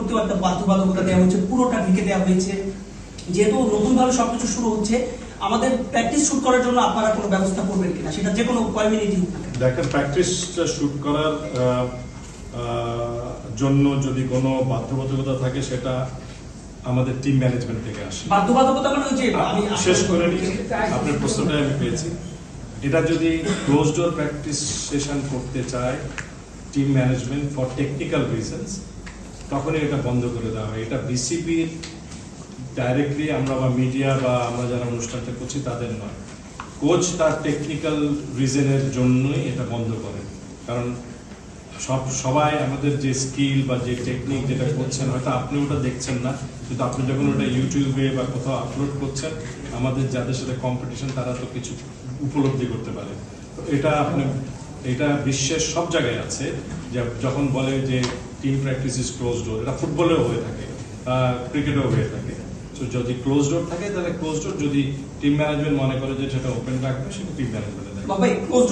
করতেও একটা বাধ্যবাধকতা দেওয়া হচ্ছে, পুরোটা ঢেকে দেওয়া হয়েছে। যেহেতু নতুন ভাবে সবকিছু শুরু হচ্ছে, আমাদের প্র্যাকটিস শুট করার জন্য আপনারা কোনো ব্যবস্থা করবেন কিনা, সেটা যে কোনো কয় মিনিটই হোক না কেন? দেখেন, প্র্যাকটিসটা শুট করার জন্য যদি কোনো বাধ্যবাধকতা থাকে সেটা আমাদের টিম ম্যানেজমেন্ট থেকে আসে। বাধ্যবাধকতা মানে ওই যে আমি শেষ করে নিই, আপনার প্রশ্নটাই আমি পেয়েছি। এটা যদি ক্লোজ ডোর প্র্যাকটিস সেশন করতে চায় team management for technical reasons, তখনই এটা বন্ধ করে দেওয়া হয়। এটা বিসিবির ডাইরেক্টলি আমরা বা মিডিয়া বা আমরা যারা অনুষ্ঠানটা করছি তাদের নয়। কোচ তার টেকনিক্যাল রিজনের জন্যই এটা বন্ধ করে। কারণ সবাই আমাদের যে স্কিল বা যে টেকনিক যেটা করছেন, হয়তো আপনি ওটা দেখছেন না, কিন্তু আপনি যখন ওটা ইউটিউবে বা কোথাও আপলোড করছেন, আমাদের যাদের সাথে কম্পিটিশন তারা তো কিছু উপলব্ধি করতে পারে। তো এটা বিশ্বের সব জায়গায় আছে যে যখন বলে যে team practice is close door, এটা ফুটবলেও হয়ে থাকে, ক্রিকেটেও হয়ে থাকে। তো যদি ক্লোজ ডোর থাকে তাহলে ক্লোজ ডোর, যদি টিম ম্যানেজমেন্ট মনে করে যে সেটা ওপেন রাখবে সেটা টিম ম্যানেজমেন্টে থাকে।